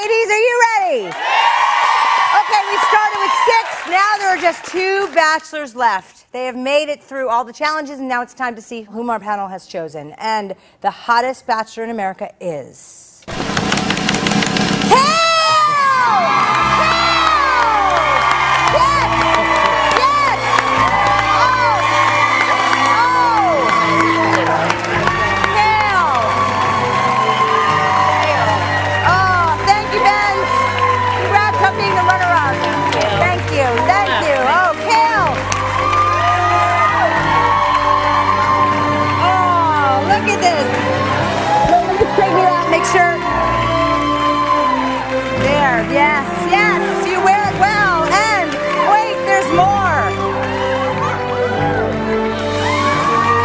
Ladies, are you ready? Okay, we started with 6. Now there are just 2 bachelors left. They have made it through all the challenges, and now it's time to see whom our panel has chosen. And the hottest bachelor in America is... Yes, yes, you wear it well. And wait, there's more.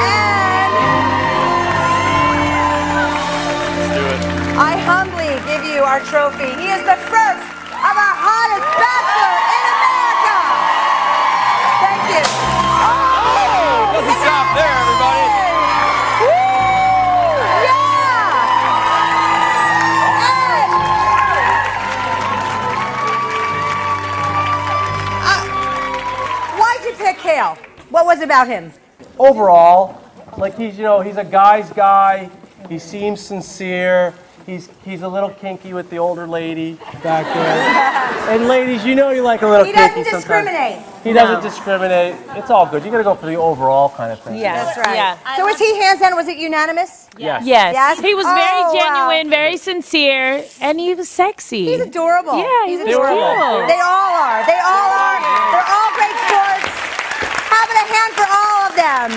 And let's do it. I humbly give you our trophy. He is the first of our hottest bachelor in America. Thank you. Oh, doesn't stop there, everybody. Kale, what was it about him? Overall, like he's a guy's guy. He seems sincere. He's a little kinky with the older lady back there. And ladies, you know you like a little kinky sometimes. He doesn't discriminate. He doesn't discriminate. It's all good. You got to go for the overall kind of thing. Yeah, that's right. Yeah. So was he hands down? Was it unanimous? Yes. Yes. He was very genuine, very sincere, and he was sexy. He's adorable. Yeah, he's adorable. They all are. They all are. They're all great sports. Having a hand for all of them.